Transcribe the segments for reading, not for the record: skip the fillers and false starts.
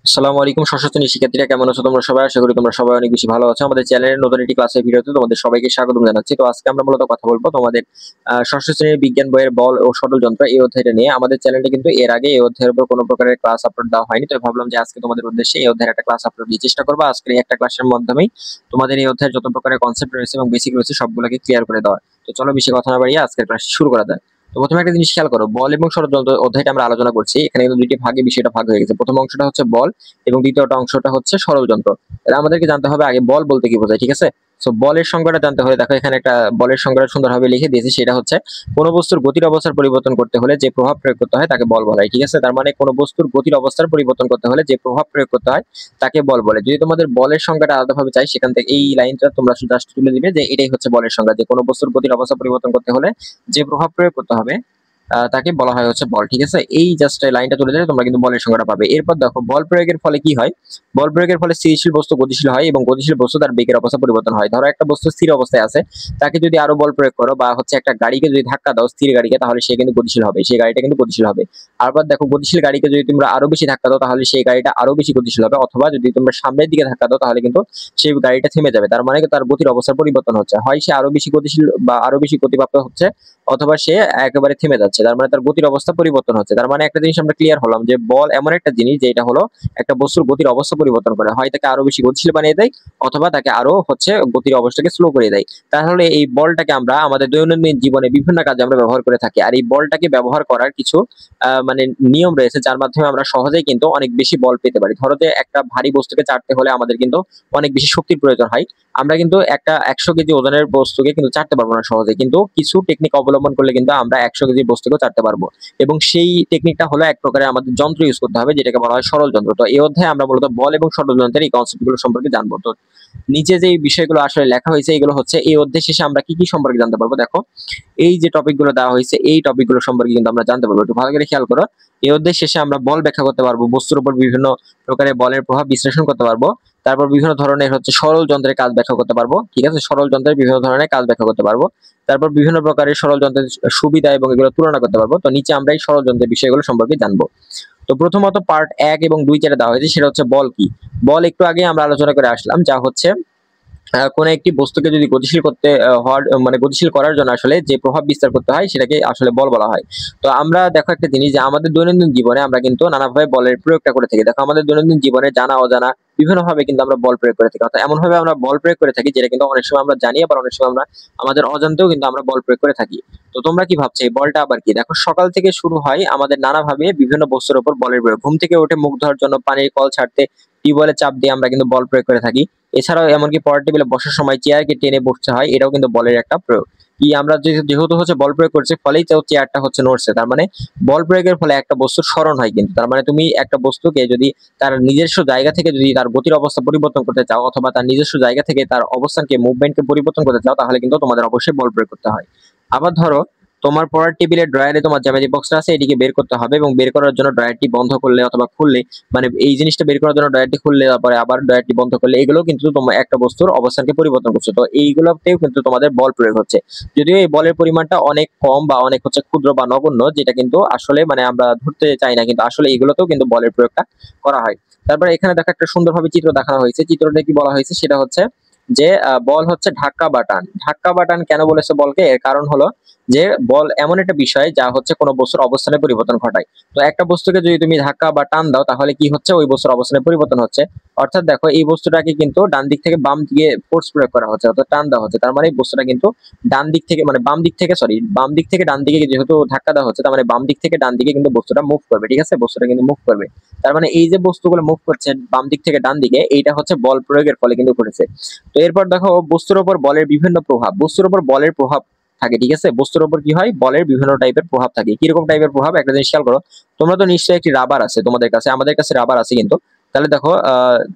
আসসালামু আলাইকুম ষষ্ঠ শ্রেণীর শিক্ষার্থীরা, কেমন আছো তোমরা সবাই? আশা করি তোমরা সবাই অনেক বেশি ভালো আছো। আমাদের চ্যানেলের নতুন একটি ক্লাসের ভিডিওতে তোমাদের সবাইকে স্বাগতম জানাচ্ছি। তো আজকে আমরা মূলত কথা বলবো তোমাদের ষষ্ঠ শ্রেণীর বিজ্ঞান বইয়ের বল ও শটল যন্ত্র এই অধ্যায়টা নিয়ে। আমাদের চ্যানেলটা কিন্তু এর আগে এই অধ্যায়ের উপর কোনো প্রকারের ক্লাস আপলোড দেওয়া হয়নি, তো ভাবলাম যে আজকে তোমাদের উদ্দেশ্যে এই অধ্যায়ের একটা ক্লাস আপলোড দিয়ে চেষ্টা করবো। আজকের এই একটা ক্লাসের মাধ্যমেই তোমাদের এই অধ্যায়ের যত প্রকারের কনসেপ্ট রয়েছে এবং বেসিক রয়েছে সবগুলোকে ক্লিয়ার করে দেওয়া। তো চলো বেশি কথা না বাড়িয়ে আজকের ক্লাস শুরু করা যায়। তো প্রথমে একটা জিনিস খেয়াল করো, বল এবং ষড়যন্ত্র অধ্যায়টা আমরা আলোচনা করছি। এখানে কিন্তু দুইটি ভাগে বিষয়টা ভাগ হয়ে গেছে। প্রথম অংশটা হচ্ছে বল এবং দ্বিতীয়টা অংশটা হচ্ছে সরল যন্ত্র। তাহলে আমাদেরকে জানতে হবে আগে বল বলতে কি বোঝায়, ঠিক আছে? সো বলের সংজ্ঞাটা জানতে হলে দেখো এখানে একটা বলের সংজ্ঞাটা সুন্দরভাবে লিখে দিয়েছি। সেটা হচ্ছে কোনো বস্তুর গতির অবস্থার পরিবর্তন করতে হলে যে প্রভাব প্রয়োগ করতে হয় তাকে বল বলা হয়, ঠিক আছে? তার মানে কোনো বস্তুর গতির অবস্থার পরিবর্তন করতে হলে যে প্রভাব প্রয়োগ করতে হয় তাকে বল বলে। যদি তোমাদের বলের সংজ্ঞাটা আলাদাভাবে চাই, সেখান থেকে এই লাইনটা তোমরা জাস্ট তুলে দিবে যে এটাই হচ্ছে বলের সংজ্ঞা, যে কোনো বস্তুর গতির অবস্থা পরিবর্তন করতে হলে যে প্রভাব প্রয়োগ করতে হবে তাকে বলা হয় হচ্ছে বল, ঠিক আছে? এই জাস্ট এই লাইনটা তুলে দিলে তোমরা কিন্তু বলের সংজ্ঞাটা পাবে। এরপর দেখো বল প্রয়োগের ফলে কি হয়। বল প্রয়োগের ফলে স্থিতিশীল বস্তু গতিশীল হয় এবং গতিশীল বস্তু তার বেগের অবস্থা পরিবর্তন হয়। ধরো একটা বস্তু স্থির অবস্থায় আছে, তাকে যদি আরো বল প্রয়োগ করো বা হচ্ছে একটা গাড়িকে যদি ধাক্কা দাও, স্থির গাড়িকে, তাহলে সে কিন্তু গতিশীল হবে, সেই গাড়িটা কিন্তু গতিশীল হবে। আবার দেখো গতিশীল গাড়িকে যদি তোমরা আরো বেশি ধাক্কা দাও তাহলে সেই গাড়িটা আরো বেশি গতিশীল হবে, অথবা যদি তোমরা সামনের দিকে ধাক্কা দাও তাহলে কিন্তু সেই গাড়িটা থেমে যাবে। তার মানে তার গতির অবস্থার পরিবর্তন হচ্ছে, হয় সে আরো বেশি গতিশীল বা আরো বেশি গতিপ্রাপ্ত হচ্ছে, অথবা সে একেবারে থেমে যাচ্ছে। তার মানে তার গতির অবস্থা পরিবর্তন হচ্ছে। তার মানে একটা জিনিস আমরা ক্লিয়ার হলাম যে বল এমন একটা জিনিস যে এটা হলো একটা বস্তুর গতির অবস্থা পরিবর্তন করে, হয় তাকে আরো বেশি গতিশীল বানিয়ে দেয় অথবা তাকে আরো হচ্ছে গতির অবস্থাকে স্লো করে দেয়। তাহলে এই বলটাকে আমরা আমাদের দৈনন্দিন জীবনে বিভিন্ন কাজে আমরা ব্যবহার করে থাকি। আর এই বলটাকে ব্যবহার করার কিছু মানে নিয়ম রয়েছে, যার মাধ্যমে আমরা সহজেই কিন্তু অনেক বেশি বল পেতে পারি। ধরো যে একটা ভারী বস্তুকে চাটতে হলে আমাদের কিন্তু অনেক বেশি শক্তির প্রয়োজন হয়। আমরা কিন্তু একটা 100 কেজি ওজনের বস্তুকে কিন্তু চাটতে পারবো না সহজে, কিন্তু কিছু টেকনিক অবলম্বন করলে কিন্তু আমরা 100 কেজি বস্তুকেও চাটতে পারবো। এবং সেই টেকনিকটা হলো এক প্রকারের আমাদের যন্ত্র ইউজ করতে হবে, যেটাকে বলা হয় সরল যন্ত্র। তো এই অধ্যায়ে আমরা মূলত বল এবং সরল যন্ত্রের এই কনসেপ্ট গুলো সম্পর্কে জানবো। তো নিচে যে বিষয়গুলো আসলে লেখা হয়েছে এগুলো হচ্ছে এই অধ্যায় শেষে আমরা কি কি সম্পর্কে জানতে পারবো। দেখো এই যে টপিক গুলো দেওয়া হয়েছে এই টপিক গুলো সম্পর্কে কিন্তু আমরা জানতে পারবো। একটু ভালো করে খেয়াল করো, এই অধ্যায় শেষে আমরা বল ব্যাখ্যা করতে পারবো, বস্তুর উপর বিভিন্ন প্রকারের বলের প্রভাব বিশ্লেষণ করতে পারবো, তারপর বিভিন্ন ধরনের হচ্ছে সরল যন্ত্রের কাজ ব্যাখ্যা করতে পারবো, ঠিক আছে? সরল যন্ত্রের বিভিন্ন ধরনের কাজ ব্যাখ্যা করতে পারবো, তারপর বিভিন্ন প্রকারের সরল যন্ত্রের সুবিধা এবং এগুলো তুলনা করতে পারবো। তো নিচে আমরা এই সরল যন্ত্রের বিষয়গুলো সম্পর্কে জানবো। তো প্রথমত পার্ট 1 এবং 2 যেটা দেওয়া হয়েছে সেটা হচ্ছে বল কি। বল একটু আগে আমরা আলোচনা করে আসলাম, যা হচ্ছে কোন একটি বস্তুকে যদি গতিশীল করতে হওয়ার মানে গতিশীল করার জন্য আসলে যে প্রভাব বিস্তার করতে হয় সেটাকে আসলে বল বলা হয়। তো আমরা দেখো একটা জিনিস যে আমাদের দৈনন্দিন জীবনে আমরা কিন্তু নানাভাবে বলের প্রয়োগটা করে থাকি। দেখো আমাদের দৈনন্দিন জীবনে জানা অজানা বিভিন্ন ভাবে কিন্তু আমরা বল প্রয়োগ করে থাকি, অর্থাৎ এমন ভাবে আমরা বল প্রয়োগ করে থাকি যেটা কিন্তু অনেক সময় আমরা জানি, আবার অনেক সময় আমরা আমাদের অজান্তেও কিন্তু আমরা বল প্রয়োগ করে থাকি। তো তোমরা কি ভাবছো এই বলটা আবার কি? দেখো সকাল থেকে শুরু হয় আমাদের নানাভাবে বিভিন্ন বস্তুর উপর বলের প্রয়োগ। ঘুম থেকে উঠে মুখ ধোয়ার জন্য পানির কল ছাড়তে টিউবওয়েলের চাপ দিয়ে আমরা কিন্তু বল প্রয়োগ করে থাকি। এছাড়াও এমনকি পড়ার টেবিলে বসার সময় চেয়ারকে টেনে বসতে হয়, এটাও কিন্তু বলের একটা প্রয়োগ। কি আমরা যেহেতু হচ্ছে বল প্রয়োগ করছি ফলেই তো চেয়ারটা হচ্ছে নড়ছে। তার মানে বল প্রয়োগের ফলে একটা বস্তুর স্মরণ হয় কিন্তু। তার মানে তুমি একটা বস্তুকে যদি তার নিজস্ব জায়গা থেকে যদি তার গতির অবস্থা পরিবর্তন করতে চাও, অথবা তার নিজস্ব জায়গা থেকে তার অবস্থানকে মুভমেন্টকে পরিবর্তন করতে চাও, তাহলে কিন্তু তোমাদের অবশ্যই বল প্রয়োগ করতে হয়। আবার ধরো তোমার পড়ার টেবিলের ড্রয়ারে তোমার জ্যামিতি বক্সটা আছে, এটিকে বের করতে হবে এবং বের করার জন্য ড্রয়ারটি বন্ধ করলে অথবা খুললে, মানে এই জিনিসটা বের করার জন্য ড্রয়ারটি খুললে তারপরে আবার ড্রয়ারটি বন্ধ করলে, এগুলো কিন্তু তোমার একটা বস্তুর অবস্থানকে পরিবর্তন করছে। তো এইগুলোতেও কিন্তু তোমাদের বল প্রয়োগ হচ্ছে, যদিও এই বলের পরিমাণটা অনেক কম বা অনেক হচ্ছে ক্ষুদ্র বা নগণ্য, যেটা কিন্তু আসলে মানে আমরা ধরতে চাই না, কিন্তু আসলে এগুলোতেও কিন্তু বলের প্রয়োগটা করা হয়। তারপরে এখানে দেখো একটা সুন্দরভাবে চিত্র দেখানো হয়েছে। চিত্রটা কি বলা হয়েছে সেটা হচ্ছে যে বল হচ্ছে ধাক্কা বা টান। ধাক্কা বা টান কেন বলেছে বলকে? এর কারণ হলো যে বল এমন একটা বিষয় যা হচ্ছে কোনো বস্তুর অবস্থানের পরিবর্তন ঘটায়। তো একটা বস্তুকে যদি তুমি ধাক্কা বা টান দাও তাহলে কি হচ্ছে, ওই বস্তুর অবস্থানের পরিবর্তন হচ্ছে। অর্থাৎ দেখো এই বস্তুটাকে কিন্তু ডান দিক থেকে বাম দিকে ফোর্স প্রয়োগ করা হচ্ছে, অর্থাৎ টান দেওয়া হচ্ছে। তার মানে এই বস্তুটা কিন্তু ডান দিক থেকে মানে বাম দিক থেকে বাম দিক থেকে ডান দিকে যেহেতু ধাক্কা দেওয়া হচ্ছে, তার মানে বাম দিক থেকে ডান দিকে কিন্তু বস্তুটা মুভ করবে, ঠিক আছে? বস্তুটা কিন্তু মুভ করবে। তার মানে এই যে বস্তুগুলো মুভ করছে বাম দিক থেকে ডান দিকে, এইটা হচ্ছে বল প্রয়োগের ফলে কিন্তু ঘটেছে। তো এরপর দেখো বস্তুর উপর বলের বিভিন্ন প্রভাব। বস্তুর উপর বলের প্রভাব থাকে, ঠিক আছে? বস্তুর উপর কি হয়, বলের বিভিন্ন টাইপের প্রভাব থাকে। কিরকম টাইপের প্রভাব একটা জিনিস খেয়াল করো। তোমরা তো নিশ্চয়ই একটি রাবার আছে তোমাদের কাছে, আমাদের কাছে রাবার আছে কিন্তু। তাহলে দেখো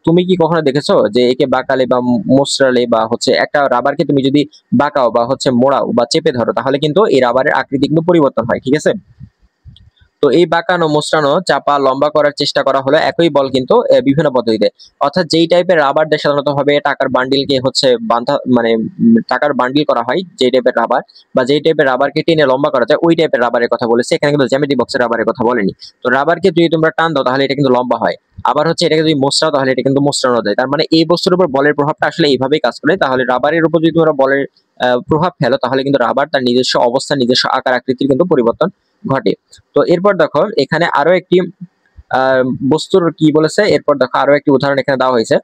তুমি কি কখনো দেখেছো যে একে বাঁকালে বা মোচড়ালে বা হচ্ছে একটা রাবারকে তুমি যদি বাঁকাও বা হচ্ছে মোড়াও বা চেপে ধরো, তাহলে কিন্তু এই রাবারের আকৃতি কিন্তু পরিবর্তন হয়, ঠিক আছে? তো এই বাঁকানো, মোচড়ানো, চাপা, লম্বা করার চেষ্টা করা হলো একই বল কিন্তু বিভিন্ন পদ্ধতিতে। অর্থাৎ যেই টাইপের রাবার দিয়ে সাধারণত ভাবে টাকার বান্ডিলকে হচ্ছে বাঁধা মানে টাকার বান্ডিল করা হয়, যেই টাইপের রাবার বা যেই টাইপের রাবারকে টেনে লম্বা করা যায়, ওই টাইপের রাবারের কথা বলেছে। এখানে কিন্তু জ্যামিতি বক্সের রাবারের কথা বলেনি। তো রাবারকে যদি তোমরা টান দাও তাহলে এটা কিন্তু লম্বা হয়। আবার হচ্ছে এটাকে যদি মোচড়াও তাহলে এটা কিন্তু মোচড়ানো যায়। তার মানে এই বস্তুর উপর বলের প্রভাবটা আসলে এইভাবেই কাজ করে। তাহলে রাবারের উপর যদি তোমরা বলের প্রভাব ফেলো তাহলে কিন্তু রাবার তার নিজস্ব অবস্থা, নিজস্ব আকার আকৃতির কিন্তু পরিবর্তন ঘটে। তো এরপর দেখো এখানে আরো একটি বস্তুর কি বলেছে, এরপর দেখো আরো একটি উদাহরণ এখানে দেওয়া হয়েছে।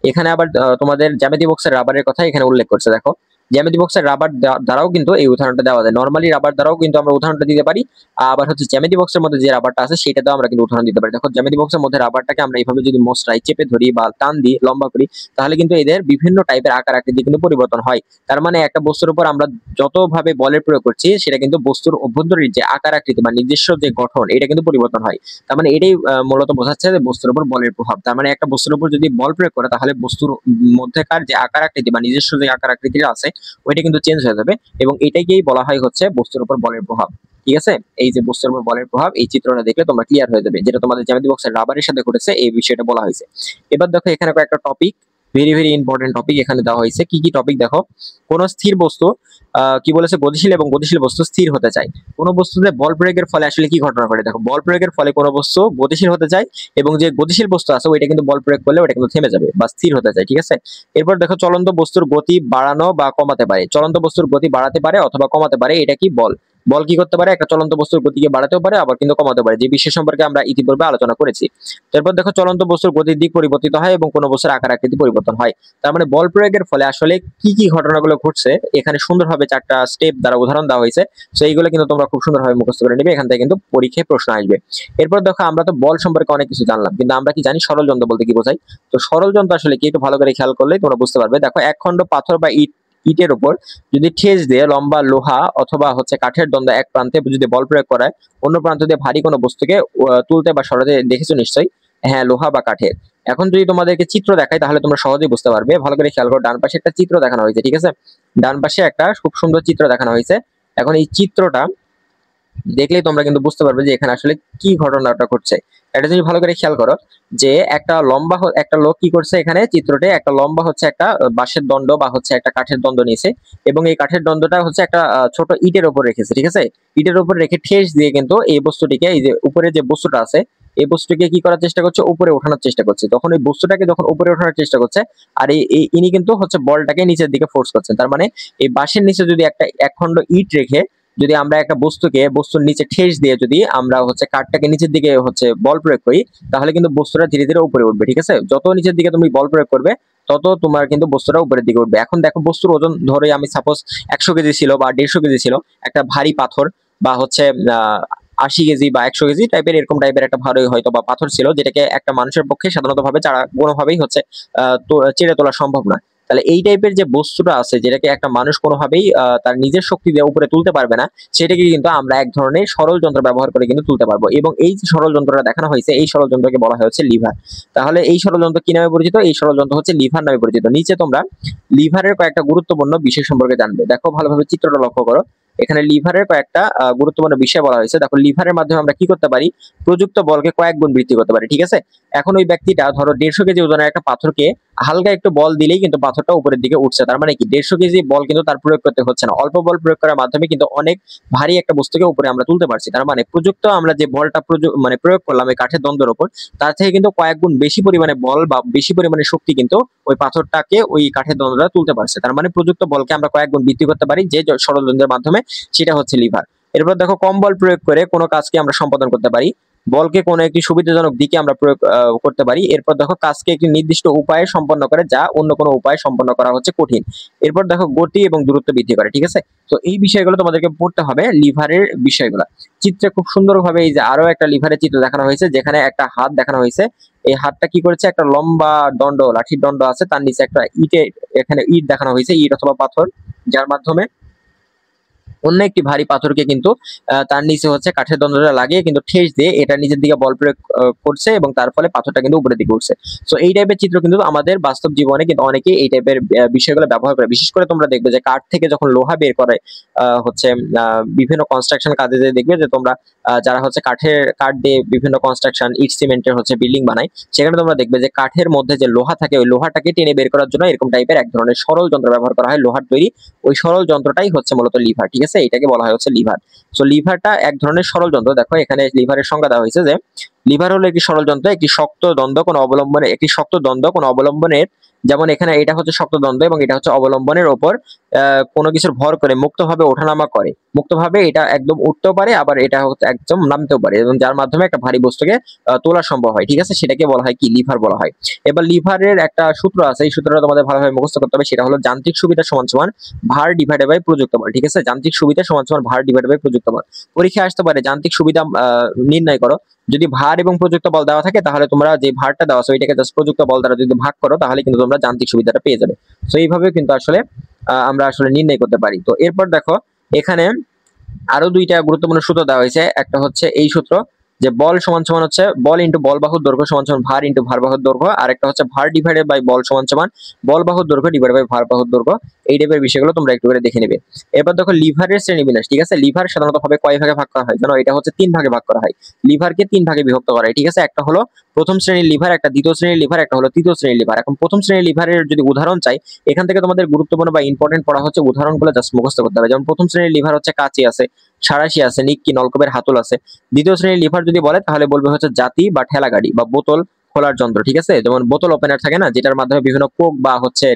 এখানে আবার তোমাদের জ্যামিতি বক্সের রাবারের কথা এখানে উল্লেখ করছে। দেখো জ্যামিতি বক্সের রাবার দ্বারাও কিন্তু এই উদাহরণটা দেওয়া যায়। নরমালি রাবার দ্বারাও কিন্তু আমরা উদাহরণটা দিতে পারি। আবার হচ্ছে জ্যামিতি বক্সের মধ্যে যে রাবারটা আছে সেটাতেও আমরা কিন্তু উদাহরণ দিতে পারি। দেখো জ্যামিতি বক্সের মধ্যে রাবারটাকে আমরা এইভাবে যদি মোচড়াই, চেপে ধরি বা টান দিই, লম্বা করি, তাহলে কিন্তু এদের বিভিন্ন টাইপের আকার আকৃতি কিন্তু পরিবর্তন হয়। তার মানে একটা বস্তুর উপর আমরা যতভাবে বলের প্রয়োগ করছি সেটা কিন্তু বস্তুর অভ্যন্তরীণ যে আকার আকৃতি বা নিজস্ব যে গঠন এটা কিন্তু পরিবর্তন হয়। তার মানে এটাই মূলত বোঝাচ্ছে যে বস্তুর উপর বলের প্রভাব। তার মানে একটা বস্তুর উপর যদি বল প্রয়োগ করে তাহলে বস্তুর মধ্যেকার যে আকার আকৃতি বা নিজস্ব যে আকার আকৃতি আছে ওইটা কিন্তু চেঞ্জ হয়ে যাবে, এবং এটাকেই বলা হয় হচ্ছে বস্তুর উপর বলের প্রভাব। ঠিক আছে, এই যে বস্তুর উপর বলের প্রভাব, এই চিত্রটা দেখলে তোমরা ক্লিয়ার হয়ে যাবে, যেটা তোমাদের জ্যামিতি বক্সের রাবারের সাথে ঘটেছে এই বিষয়টা বলা হয়েছে। এবার দেখো এখানে কয়েকটা topic, very very important topic এখানে দেওয়া হয়েছে। কি কি টপিক দেখো। কোন স্থির বস্তু কি বলেছে, গতিশীল এবং গতিশীল বস্তু স্থির হতে চায়। কোন বস্তুতে বল প্রয়োগের ফলে আসলে কি ঘটনা ঘটে। দেখো বল প্রয়োগের ফলে কোন বস্তু গতিশীল হতে চায় এবং যে গতিশীল বস্তু আছে ওইটা কিন্তু বল প্রয়োগ করলে ওটা কিন্তু থেমে যাবে বা স্থির হতে চায়। ঠিক আছে, এরপর দেখো চলন্ত বস্তুর গতি বাড়ানো বা কমাতে পারে। চলন্ত বস্তুর গতি বাড়াতে পারে অথবা কমাতে পারে, এটা কি বল। বল কি করতে পারে, একটা চলন্ত বস্তুর গতিকে বাড়াতেও পারে আবার কিন্তু কমাতে পারে, যে বিষয় সম্পর্কে আমরা ইতিপূর্বে আলোচনা করেছি। এরপর দেখো চলন্ত বস্তুর গতির দিক পরিবর্তিত হয় এবং কোনো বস্তুর আকার আকৃতি পরিবর্তন হয়। তার মানে বল প্রয়োগের ফলে আসলে কি কি ঘটনাগুলো ঘটছে এখানে সুন্দরভাবে চারটা স্টেপ দ্বারা উদাহরণ দেওয়া হয়েছে। তো এইগুলো কিন্তু তোমরা খুব সুন্দরভাবে মুখস্থ করে নেবে, এখান থেকে কিন্তু পরীক্ষায় প্রশ্ন আসবে। এরপর দেখো আমরা তো বল সম্পর্কে অনেক কিছু জানলাম, কিন্তু আমরা কি জানি সরল যন্ত্র বলতে কি বোঝায়। তো সরল যন্ত্র আসলে কি একটু ভালো করে খেয়াল করলে তোমরা বুঝতে পারবে। দেখো এক খণ্ড পাথর বা ইটের উপর যদি ঠেস দিয়ে লম্বা লোহা অথবা হচ্ছে কাঠের দণ্ড এক প্রান্তে যদি বল প্রয়োগ করায়, অন্য প্রান্ত দিয়ে ভারী কোনো বস্তুকে তুলতে বা সরাতে, দেখেছো নিশ্চয়ই, হ্যাঁ লোহা বা কাঠের। এখন যদি তোমাদেরকে চিত্র দেখাই তাহলে তোমরা সহজেই বুঝতে পারবে। ভালো করে খেয়াল করো, ডান পাশে একটা চিত্র দেখানো হয়েছে। ঠিক আছে, ডান পাশে একটা খুব সুন্দর চিত্র দেখানো হয়েছে। এখন এই চিত্রটা দেখলেই তোমরা কিন্তু বুঝতে পারবে যে এখানে আসলে কি ঘটনাটা ঘটছে। এটা যদি ভালো করে খেয়াল করো যে একটা লম্বা একটা লোক কি করছে, এখানে চিত্রতে একটা লম্বা হচ্ছে একটা বাঁশের দণ্ড বা হচ্ছে একটা কাঠের দণ্ড নিয়েছে এবং এই কাঠের দণ্ডটা হচ্ছে একটা ছোট ইটের উপর রেখেছে। ঠিক আছে, ইটের উপর রেখে ঠেস দিয়ে কিন্তু এই বস্তুটিকে, এই যে উপরে যে বস্তুটা আছে এই বস্তুটিকে কি করার চেষ্টা করছে, উপরে ওঠানোর চেষ্টা করছে। তখন এই বস্তুটাকে যখন উপরে ওঠানোর চেষ্টা করছে আর ইনি কিন্তু হচ্ছে বলটাকে নিচের দিকে ফোর্স করছেন। তার মানে এই বাঁশের নিচে যদি একটা এক খণ্ড ইট রেখে যদি আমরা একটা বস্তুর নিচে ঠেস দিয়ে যদি আমরা হচ্ছে কাঠটাকে নিচের দিকে হচ্ছে বল প্রয়োগ করি তাহলে কিন্তু বস্তুটা ধীরে ধীরে উপরে উঠবে। ঠিক আছে, যত নিচের দিকে তুমি বল প্রয়োগ করবে তত তোমার কিন্তু বস্তুটা উপরের দিকে উঠবে। এখন দেখো বস্তুর ওজন ধরে আমি সাপোজ 100 কেজি ছিল বা 150 কেজি ছিল, একটা ভারী পাথর বা হচ্ছে 80 কেজি বা 100 কেজি টাইপের, এরকম টাইপের একটা ভারী হয়তো বা পাথর ছিল, যেটাকে একটা মানুষের পক্ষে সাধারণত ভাবে কোনোভাবেই হচ্ছে চেড়ে তোলা সম্ভব না। তাহলে এই টাইপের যে বস্তুটা আছে যেটাকে একটা মানুষ কোনোভাবেই তার নিজের শক্তি দিয়ে উপরে তুলতে পারবে না, সেটাকে কিন্তু আমরা এক ধরনের সরল যন্ত্র ব্যবহার করে কিন্তু তুলতে পারবো। এবং এই যে সরল যন্ত্রটা দেখানো হয়েছে এই সরল যন্ত্রকে বলা হয় হচ্ছে লিভার। তাহলে এই সরল যন্ত্র কি নামে পরিচিত, এই সরল যন্ত্র হচ্ছে লিভার নামে পরিচিত। নিচে তোমরা লিভারের কয়েকটা গুরুত্বপূর্ণ বিষয় সম্পর্কে জানবে। দেখো ভালোভাবে চিত্রটা লক্ষ্য করো, এখানে লিভারের কয়েকটা গুরুত্বপূর্ণ বিষয় বলা হয়েছে। দেখো লিভারের মাধ্যমে আমরা কি করতে পারি, প্রযুক্ত বলকে কয়েক গুণ বৃদ্ধি করতে পারি। ঠিক আছে, এখন ওই ব্যক্তিটা ধরো 150 কেজি ওজনের একটা পাথরকে হালকা একটু বল দিলেই কিন্তু পাথরটা উপরের দিকে উঠছে। তার মানে কি 150 কেজি বল কিন্তু তার প্রয়োগ করতে হচ্ছে না, অল্প বল প্রয়োগ করার মাধ্যমে কিন্তু অনেক ভারী একটা বস্তুকে উপরে আমরা তুলতে পারছি। তার মানে প্রযুক্ত আমরা যে বলটা প্রয়োগ করলাম এই কাঠের দ্বন্দ্বের উপর, তার থেকে কিন্তু কয়েক গুণ বেশি পরিমাণে বল বা বেশি পরিমাণে শক্তি কিন্তু ওই পাথরটাকে ওই কাঠের দ্বন্দ্বটা তুলতে পারছে। তার মানে প্রযুক্ত বলকে আমরা কয়েক গুণ বৃদ্ধি করতে পারি যে সরল যন্ত্রের মাধ্যমে, সেটা হচ্ছে লিভার। এরপর দেখো কম বল প্রয়োগ করে কোনো কাজকে আমরা সম্পাদন করতে পারি, বলকে কোনো একটি সুবিধাজনক দিকে আমরা প্রয়োগ করতে পারি। এরপর দেখো কাজকে একটি নির্দিষ্ট উপায়ে সম্পন্ন করে যা অন্য কোনো উপায়ে সম্পন্ন করা হচ্ছে কঠিন। এরপর দেখো গতি এবং দূরত্ব বৃদ্ধি করে। ঠিক আছে, তো এই বিষয়গুলো তোমাদেরকে পড়তে হবে, লিভারের বিষয়গুলো। চিত্রে খুব সুন্দরভাবে এই যে আরো একটা লিভারের চিত্র দেখানো হয়েছে, যেখানে একটা হাত দেখানো হয়েছে। এই হাতটা কি করেছে, একটা লম্বা দণ্ড, লাঠির দণ্ড আছে, তার নিচে একটা এখানে ইট দেখানো হয়েছে, ইট অথবা পাথর, যার মাধ্যমে অন্য একটি ভারী পাথরকে কিন্তু তার নিচে হচ্ছে কাঠের দণ্ডটা লাগিয়ে কিন্তু ঠেস দিয়ে এটা নিচের দিকে বল প্রয়োগ করছে এবং তার ফলে পাথরটা কিন্তু উপরের দিকে উঠছে। সো এই টাইপের চিত্র কিন্তু আমাদের বাস্তব জীবনে কিন্তু অনেকেই এই টাইপের বিষয়গুলো ব্যবহার করে। বিশেষ করে তোমরা দেখবে যে কাঠ থেকে যখন লোহা বের করে হচ্ছে বিভিন্ন কনস্ট্রাকশন কাজে যে দেখবে যে তোমরা যারা হচ্ছে কাঠ দিয়ে বিভিন্ন কনস্ট্রাকশন ইট সিমেন্টের হচ্ছে বিল্ডিং বানায়, সেখানে তোমরা দেখবে যে কাঠের মধ্যে যে লোহা থাকে ওই লোহাটাকে টেনে বের করার জন্য এরকম টাইপের এক ধরনের সরল যন্ত্র ব্যবহার করা হয়, লোহার তৈরি। ওই সরল যন্ত্রটাই হচ্ছে মূলত লিভার, ঠিক আছে, এটাকে বলা হয় হচ্ছে লিভার। সো লিভারটা এক ধরনের সরল যন্ত্র। দেখো এখানে লিভারের সংজ্ঞা দেওয়া হয়েছে যে লিভার হলো একটি সরল যন্ত্র, একটি শক্ত দ্বন্দ্ব কোনো অবলম্বনের, যেমন এখানে এটা হচ্ছে শক্ত দ্বন্দ্ব এবং এটা হচ্ছে অবলম্বনের ওপর কোনো কিছুর ভর করে মুক্তভাবে ওঠানামা করে। মুক্তভাবে এটা একদম উঠতেও পারে, আবার এটা হচ্ছে একদম নামতেও পারে, এবং যার মাধ্যমে একটা ভারী বস্তুকে তোলা সম্ভব হয়, ঠিক আছে, সেটাকে বলা হয় কি লিভার বলা হয়। এবার লিভারের একটা সূত্র আছে, এই সূত্রটা তোমাদের ভালোভাবে মুখস্থ করতে হবে। সেটা হলো যান্ত্রিক সুবিধা সমান সমান ভার ডিভাইডেড বাই প্রযুক্ত বল, ঠিক আছে, যান্ত্রিক সুবিধা সমান সমান ভার ডিভাইডেড বাই প্রযুক্ত বল। পরীক্ষায় আসতে পারে যান্ত্রিক সুবিধা নির্ণয় করো। যদি ভার এবং প্রযুক্ত বল দেওয়া থাকে তাহলে তোমরা যে ভারটা দেওয়া আছে ওইটাকে জাস্ট প্রযুক্ত বল দ্বারা যদি ভাগ করো তাহলে কিন্তু তোমরা যান্ত্রিক সুবিধাটা পেয়ে যাবে। তো এইভাবে কিন্তু আসলে আমরা আসলে নির্ণয় করতে পারি। তো এরপর দেখো এখানে আরো দুইটা গুরুত্বপূর্ণ সূত্র দেওয়া হয়েছে। একটা হচ্ছে এই সূত্র যে বল সমান সমান হচ্ছে বল ইন্টু বল বাহুর দৈর্ঘ্য সমান সমান ভার ইন্টু ভার বাহুর দৈর্ঘ্য, আর একটা হচ্ছে ভার ডিভাইডেড বাই বল সমান সমান বল বাহুর দৈর্ঘ্য ডিভাইডেড বাই ভার বাহুর দৈর্ঘ্য। এই টাইপের বিষয়গুলো তোমরা একটু করে দেখে নেবে। এবার দেখো লিভারের শ্রেণীবিন্যাস, ঠিক আছে, লিভার সাধারণত ভাবে কয় ভাগে ভাগ করা হয় জানো? এটা হচ্ছে 3 ভাগে ভাগ করা হয়। লিভারকে 3 ভাগে বিভক্ত করা হয়, ঠিক আছে। একটা হলো প্রথম শ্রেণীর লিভার, একটা দ্বিতীয় শ্রেণীর লিভার, একটা হলো তৃতীয় শ্রেণীর লিভার। এখন প্রথম শ্রেণীর লিভারের যদি উদাহরণ চাই, এখান থেকে তোমাদের গুরুত্বপূর্ণ বা ইম্পর্টেন্ট পড়া হচ্ছে উদাহরণগুলো জাস্ট মুখস্থ করতে হবে। যেমন প্রথম শ্রেণীর লিভার হচ্ছে কাঁচি আছে, সাঁড়াশি আছে, নিক্কি নলকূপের হাতল আছে। দ্বিতীয় শ্রেণীর লিভার যদি বলে তাহলে বলবে হচ্ছে জাতি বা ঠেলা গাড়ি বা বোতল খোলার যন্ত্র, ঠিক আছে, যেমন বোতল ওপেনার থাকে না, যেটার মাধ্যমে বিভিন্ন কোক বা হচ্ছে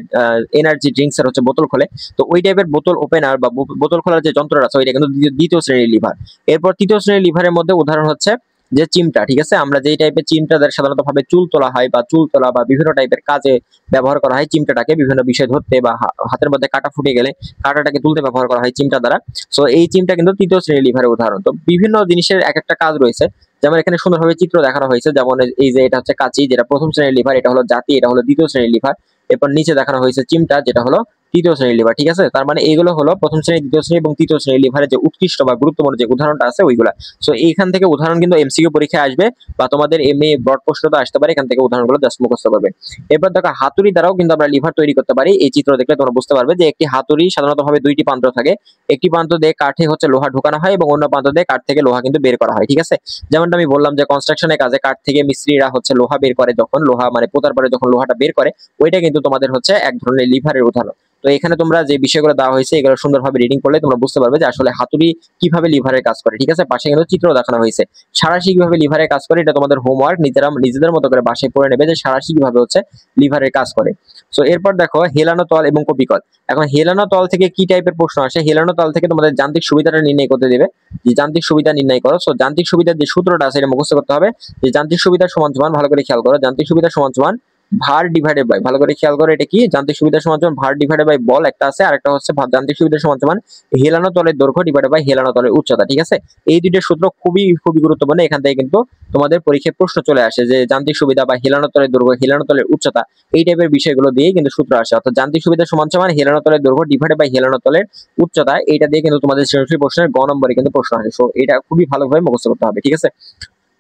এনার্জি ড্রিঙ্কস এর হচ্ছে বোতল খোলে। তো ওই টাইপের বোতল ওপেনার বা বোতল খোলার যে যন্ত্রটা আছে ওইটা কিন্তু দ্বিতীয় শ্রেণীর লিভার। এরপর তৃতীয় শ্রেণীর লিভারের মধ্যে উদাহরণ হচ্ছে যে চিমটা, ঠিক আছে, আমরা যেই টাইপের চিমটা সাধারণত ভাবে চুল তোলা হয় বা চুল তোলা বা বিভিন্ন টাইপের কাজে ব্যবহার করা হয় চিমটাটাকে, বিভিন্ন বিষয় ধরতে বা হাতের মধ্যে কাটা ফুটে গেলে কাটাটাকে তুলতে ব্যবহার করা হয় চিমটা দ্বারা। সো এই চিমটা কিন্তু তৃতীয় শ্রেণীর লিভারের উদাহরণ। তো বিভিন্ন জিনিসের এক একটা কাজ রয়েছে, যেমন এখানে সুন্দরভাবে চিত্র দেখানো হয়েছে। যেমন এই যে এটা হচ্ছে কাঁচি, যেটা প্রথম শ্রেণীর লিভার, এটা হলো জাতি, এটা হলো দ্বিতীয় শ্রেণীর লিভার। এরপর নিচে দেখানো হয়েছে চিমটা, যেটা হলো তৃতীয় শ্রেণীর লিভার, ঠিক আছে। তার মানে এইগুলো হলো প্রথম শ্রেণী, দ্বিতীয় শ্রেণী এবং তৃতীয় শ্রেণীর লিভারের যে উৎকৃষ্ট বা গুরুত্বপূর্ণ যে উদাহরণটা আছে ওইগুলা। সো এইখান থেকে উদাহরণ কিন্তু এমসিকিউ পরীক্ষায় আসবে বা তোমাদের এমএ ব্রড প্রশ্নতে আসতে পারে, এখান থেকে উদাহরণগুলো জাস্ট মুখস্থ করবে। এরপর দেখো হাতুড়ি দ্বারাও কিন্তু আমরা লিভার তৈরি করতে পারি। এই চিত্র দেখলে তোমরা বুঝতে পারবে যে একটি হাতুড়ি সাধারণত ভাবে দুইটি প্রান্ত থাকে, একটি প্রান্ত দিয়ে কাঠে হচ্ছে লোহা ঢোকানো হয় এবং অন্য প্রান্ত দিয়ে কাঠ থেকে লোহা কিন্তু বের করা হয়, ঠিক আছে। যেমনটা আমি বললাম যে কনস্ট্রাকশনের কাজে কাঠ থেকে মিস্ত্রিরা হচ্ছে লোহা বের করে, যখন লোহা মানে পোতার পরে যখন লোহাটা বের করে ওইটা কিন্তু তোমাদের হচ্ছে এক ধরনের লিভারের উদাহরণ। তো এখানে তোমরা যে বিষয়গুলো দেওয়া হয়েছে এগুলো সুন্দরভাবে রিডিং করলে তোমরা বুঝতে পারবে যে আসলে হাতুড়ি কিভাবে লিভারের কাজ করে, ঠিক আছে। পাশে কিন্তু চিত্র দেখানো হয়েছে সাঁড়াশি কিভাবে লিভারের কাজ করে। এটা তোমাদের হোমওয়ার্ক, নিজেদের মতো করে বাসায় পড়ে নেবে যে সাঁড়াশি কিভাবে হচ্ছে লিভারের কাজ করে। সো এরপর দেখো হেলানো তল এবং কপিকল। এখন হেলানো তল থেকে কি টাইপের প্রশ্ন আসে? হেলানো তল থেকে তোমাদের যান্ত্রিক সুবিধাটা নির্ণয় করতে দেবে, যে যান্ত্রিক সুবিধা নির্ণয় করো। সো যান্ত্রিক সুবিধার যে সূত্রটা আছে এটা মুখস্থ করতে হবে, যে যান্ত্রিক সুবিধা সমান সমান, ভালো করে খেয়াল করো, যান্ত্রিক সুবিধা সমান সমান ভার ডিভাইডেড বাই, ভালো করে খেয়াল করে এটা কি, যান্ত্রিক সুবিধা সমান সমান ভার ডিভাইডেড বাই বল একটা আছে, আর একটা হচ্ছে যান্ত্রিক সুবিধা সমান সমান হেলানো তলের দৈর্ঘ্য ডিভাইডেড বাই হেলানো তলের উচ্চতা, ঠিক আছে। এই দুইটা সূত্র খুবই খুবই গুরুত্বপূর্ণ। এখান থেকে কিন্তু তোমাদের পরীক্ষায় প্রশ্ন চলে আসে যে যান্ত্রিক সুবিধা বা হেলানো তলের দৈর্ঘ্য, হেলানো তলের উচ্চতা, এই টাইপের বিষয়গুলো দিয়ে কিন্তু সূত্র আসে। অর্থাৎ যান্ত্রিক সুবিধা সমান সমান হেলানো তলের দৈর্ঘ্য ডিভাইডেড বাই হেলানো তলের উচ্চতা, এইটা দিয়ে কিন্তু তোমাদের সৃজনশীল প্রশ্নের গ নম্বরে কিন্তু প্রশ্ন আসে। সো এটা খুবই ভালোভাবে মুখস্থ করতে হবে, ঠিক আছে।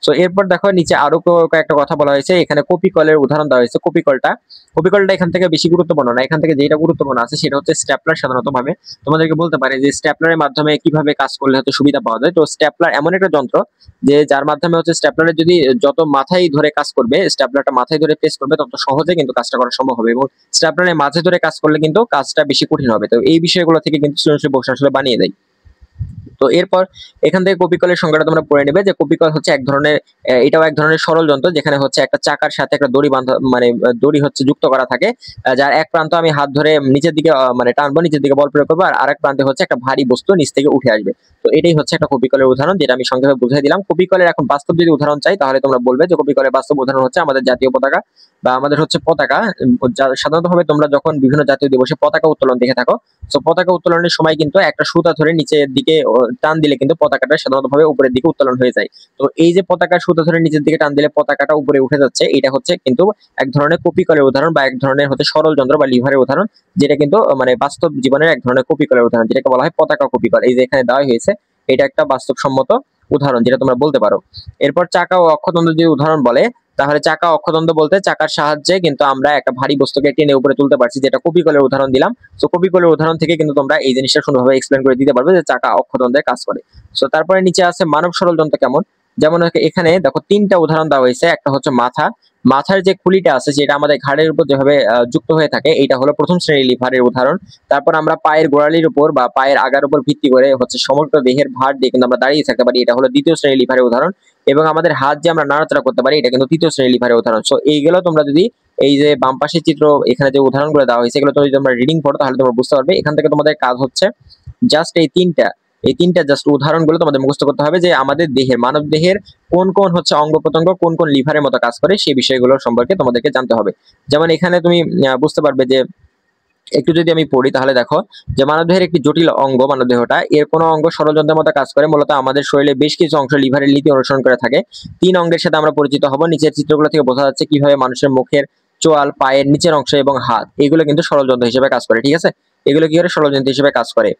সো এরপর দেখো নিচে আরো কয়েকটা কথা বলা হয়েছে। এখানে কপি কলের উদাহরণ দেওয়া হয়েছে। কপিকলটা এখান থেকে বেশি গুরুত্বপূর্ণ না, এখান থেকে যেটা গুরুত্বপূর্ণ আছে সেটা হচ্ছে স্ট্যাপলার। সাধারণত ভাবে তোমাদেরকে বলতে পারে যে স্ট্যাপলারের মাধ্যমে কিভাবে কাজ করলে হয়তো সুবিধা পাওয়া যায়। তো স্ট্যাপলার এমন একটা যন্ত্র যে যার মাধ্যমে হচ্ছে স্ট্যাপলারের যদি যত মাথায় ধরে কাজ করবে, স্ট্যাপলারটা মাথায় ধরে প্রেস করবে, তত সহজে কিন্তু কাজটা করা সম্ভব হবে, এবং স্ট্যাপলারের মাঝে ধরে কাজ করলে কিন্তু কাজটা বেশি কঠিন হবে। তো এই বিষয়গুলো থেকে কিন্তু সৃজনশীল প্রশ্ন আসলে বানিয়ে দেয়। তো এরপর এখান থেকে কপিকলের সংজ্ঞাটা তোমরা পড়ে নেবে যে কপিকল হচ্ছে এক ধরনের, এটাও এক ধরনের সরল যন্ত্র, যেখানে হচ্ছে একটা চাকার সাথে একটা দড়ি বাঁধা, মানে দড়ি হচ্ছে যুক্ত করা থাকে, যার এক প্রান্ত আমি হাত ধরে নিচের দিকে মানে টানবো, নিচের দিকে বল প্রয়োগ করবো, আর আরেক প্রান্তে হচ্ছে একটা ভারী বস্তু নিচ থেকে উঠে আসবে। তো এটাই হচ্ছে একটা কপিকলের উদাহরণ, যেটা আমি সংক্ষেপে বুঝিয়ে দিলাম। কপিকলের এখন বাস্তব যদি উদাহরণ চাই তাহলে তোমরা বলবে যে কপিকলের বাস্তব উদাহরণ হচ্ছে আমাদের জাতীয় পতাকা বা আমাদের হচ্ছে পতাকা। সাধারণত ভাবে তোমরা যখন বিভিন্ন জাতীয় দিবসে পতাকা উত্তোলন দেখে থাকো, তো পতাকা উত্তোলনের সময় কিন্তু একটা সুতা ধরে নিচের দিকে টান দিলে কিন্তু পতাকাটা সাধারণত ভাবে উপরের দিকে উত্তোলন হয়ে যায়। তো এই যে পতাকার সুতা ধরে নিচের দিকে টান দিলে পতাকাটা উপরে উঠে যাচ্ছে, এটা হচ্ছে কিন্তু এক ধরনের কপিকলের উদাহরণ বা এক ধরনের হচ্ছে সরল যন্ত্র বা লিভারের উদাহরণ, যেটা কিন্তু মানে বাস্তব জীবনের এক ধরনের কপিকলের উদাহরণ, যেটাকে বলা হয় পতাকা কপিকল। এই যে এখানে দেওয়া হয়েছে, এটা একটা বাস্তবসম্মত উদাহরণ, যেটা তোমরা বলতে পারো। এরপর চাকা ও অক্ষদ্বন্দ্ব যদি উদাহরণ বলে, তাহলে চাকা অক্ষদ্বন্দ্ব বলতে চাকার সাহায্যে কিন্তু আমরা একটা ভারী বস্তুকে টেনে উপরে তুলতে পারছি, যেটা কপিকলের উদাহরণ দিলাম। সো কপিকলের উদাহরণ থেকে কিন্তু তোমরা এই জিনিসটা সুন্দরভাবে এক্সপ্লেন করে দিতে পারবে যে চাকা অক্ষদ্বন্দ্বের কাজ করে। সো তারপরে নিচে আছে মানব সরল যন্ত্র কেমন। যেমন এখানে দেখো 3টা উদাহরণ দেওয়া হয়েছে। একটা হচ্ছে মাথা, মাথার যে খুলিটা আছে যেটা আমাদের ঘাড়ের উপর যেভাবে যুক্ত হয়ে থাকে, এটা হলো প্রথম শ্রেণীর লিভারের উদাহরণ। তারপর আমরা পায়ের গোড়ালির উপর বা পায়ের আগার উপর ভিত্তি করে হচ্ছে সমগ্র দেহের ভার দিয়ে কিন্তু আমরা দাঁড়িয়ে থাকতে পারি, এটা হলো দ্বিতীয় শ্রেণীর লিভারের উদাহরণ। এবং আমাদের হাত যে আমরা নাড়াচাড়া করতে পারি, এটা কিন্তু তৃতীয় শ্রেণীর লিভারের উদাহরণ। সো এইগুলো তোমরা যদি এই যে বাম পাশের চিত্র, এখানে যে উদাহরণগুলো দেওয়া হয়েছে, এগুলো যদি তোমরা রিডিং পড়ো তাহলে তোমরা বুঝতে পারবে। এখান থেকে তোমাদের কাজ হচ্ছে জাস্ট এই তিনটা জাস্ট উদাহরণগুলো তোমাদের মুখস্থ করতে হবে, যে আমাদের দেহের, মানব দেহের কোন কোন হচ্ছে অঙ্গ প্রত্যঙ্গ কোন কোন লিভারের মতো কাজ করে, সেই বিষয়গুলো সম্পর্কে তোমাদেরকে জানতে হবে। যেমন এখানে তুমি বুঝতে পারবে যে, একটু যদি আমি পড়ি তাহলে দেখো যে মানবদেহের একটি জটিল অঙ্গ মানবদেহটা, এর কোনো অঙ্গ ষড়যন্ত্রের মতো কাজ করে। মূলত আমাদের শরীরে বেশ কিছু অংশ লিভারের নীতি অনুসরণ করে থাকে। 3 অঙ্গের সাথে আমরা পরিচিত হব। নিচের চিত্রগুলো থেকে বোঝা যাচ্ছে কিভাবে মানুষের মুখের, চোয়াল, পায়ের নিচের অংশ এবং হাত, এগুলো কিন্তু ষড়যন্ত্র হিসেবে কাজ করে। ঠিক আছে, এগুলো কি করে ষড়যন্ত্র হিসেবে কাজ করে।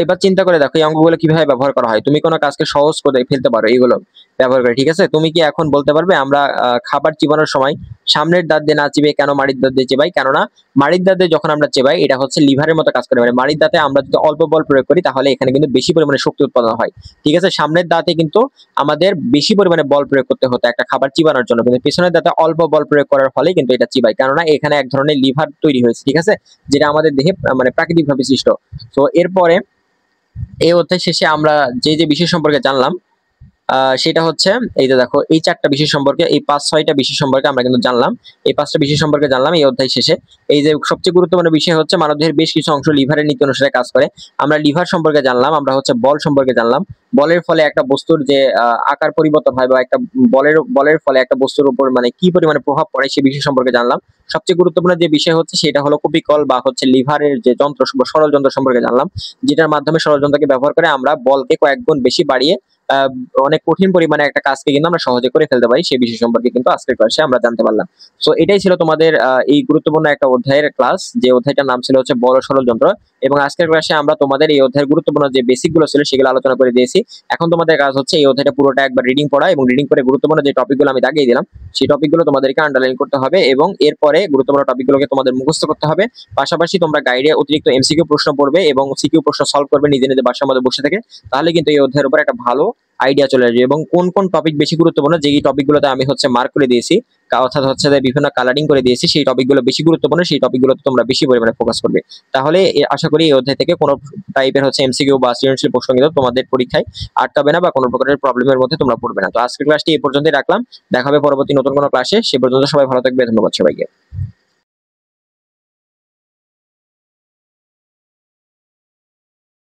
এবার চিন্তা করে দেখো এই অঙ্গগুলো কিভাবে ব্যবহার করা হয়। তুমি কোনো কাজকে সহজ করে ফেলতে পারো এগুলো ব্যবহার করে। ঠিক আছে, তুমি কি এখন বলতে পারবে আমরা খাবার চিবানোর সময় সামনের দাঁত দিয়ে না চিবে কেন মাড়ির দাঁত দিয়ে চিবাই? কেননা মাড়ির দাঁতে যখন আমরা চেবাই, এটা হচ্ছে লিভারের মতো কাজ করে। মানে মাড়ির দাঁতে আমরা যদি অল্প বল প্রয়োগ করি তাহলে এখানে কিন্তু বেশি পরিমাণে শক্তি উৎপাদন হয়। ঠিক আছে, সামনের দাঁতে কিন্তু আমাদের বেশি পরিমাণে বল প্রয়োগ করতে হতো একটা খাবার চিবানোর জন্য, কিন্তু পেছনের দাঁতে অল্প বল প্রয়োগ করার ফলে কিন্তু এটা চিবাই, কেননা এখানে এক ধরনের লিভার তৈরি হয়েছে। ঠিক আছে, যেটা আমাদের দেহে মানে প্রাকৃতিকভাবে সৃষ্ট। তো এরপরে এই অধ্যায় শেষে আমরা যে যে বিষয় সম্পর্কে জানলাম, সেটা হচ্ছে এই যে দেখো এই 4টা বিষয় সম্পর্কে, এই 5-6টা বিষয় সম্পর্কে আমরা কিন্তু জানলাম। এই 5টা বিষয় সম্পর্কে জানলাম এই অধ্যায় শেষে। এই যে সবচেয়ে গুরুত্বপূর্ণ বিষয় হচ্ছে মানবদেহের বেশ কিছু অংশ লিভারের নীতি অনুসারে কাজ করে। আমরা লিভার সম্পর্কে জানলাম, আমরা হচ্ছে বল সম্পর্কে জানলাম। বলের ফলে একটা বস্তুর যে আকার পরিবর্তন হয়, বা একটা বলের ফলে একটা বস্তুর উপর মানে কি পরিমাণে প্রভাব পড়ে সেই বিষয় সম্পর্কে জানলাম। সবচেয়ে গুরুত্বপূর্ণ যে বিষয় হচ্ছে সেটা হলো কপিকল বা হচ্ছে লিভারের যে যন্ত্র, সরল যন্ত্র সম্পর্কে জানলাম, যেটার মাধ্যমে সরল যন্ত্রকে ব্যবহার করে আমরা বলকে কয়েক গুণ বেশি বাড়িয়ে অনেক কঠিন পরিমাণে একটা কাজকে কিন্তু আমরা সহজে করে ফেলতে পারি, সেই বিষয় সম্পর্কে কিন্তু আজকের ক্লাসে আমরা জানতে পারলাম। সো এটাই ছিল তোমাদের এই গুরুত্বপূর্ণ একটা অধ্যায়ের ক্লাস, যে অধ্যায়টার নাম ছিল হচ্ছে বল ও সরল যন্ত্র। এবং আজকের ক্লাসে আমরা তোমাদের এই অধ্যায়ের গুরুত্বপূর্ণ যে বেসিক গুলো ছিল সেগুলো আলোচনা করে দিয়েছি। এখন তোমাদের কাজ হচ্ছে এই অধ্যায়টা পুরোটা একবার রিডিং পড়া, এবং রিডিং করে গুরুত্বপূর্ণ যে টপিকগুলো আমি দাগিয়ে দিলাম সেই টপিকগুলো তোমাদেরকে আন্ডারলাইন করতে হবে, এবং এরপরে গুরুত্বপূর্ণ টপিকগুলোকে তোমাদের মুখস্থ করতে হবে। পাশাপাশি তোমরা গাইডে অতিরিক্ত এমসিকিউ প্রশ্ন পড়বে এবং সিকিউ প্রশ্ন সলভ করবে নিজে নিজে বাসার মধ্যে বসে থেকে। তাহলে কিন্তু এই অধ্যায়ের উপর একটা ভালো আইডিয়া চলে আসবে। এবং কোন কোন টপিক বেশি গুরুত্বপূর্ণ, যে টপিকগুলোতে আমি হচ্ছে মার্ক করে দিয়েছি, অর্থাৎ হচ্ছে যে বিভিন্ন কালারিং করে দিয়েছি, সেই টপিকগুলো বেশি গুরুত্বপূর্ণ, সেই টপিকগুলোতে তোমরা বেশি পরিমাণে ফোকাস করবে। তাহলে আশা করি এই অধ্যায় থেকে কোনো টাইপের হচ্ছে এমসিকিউ বা সৃজনশীল প্রশ্ন কিন্তু তোমাদের পরীক্ষায় আটকাবে না, বা কোনো প্রকারের প্রবলেমের মধ্যে তোমরা পড়বে না। তো আজকের ক্লাসটি এই পর্যন্তই রাখলাম, দেখা হবে পরবর্তী নতুন কোনো ক্লাসে। সে পর্যন্ত সবাই ভালো থাকবে, ধন্যবাদ সবাইকে।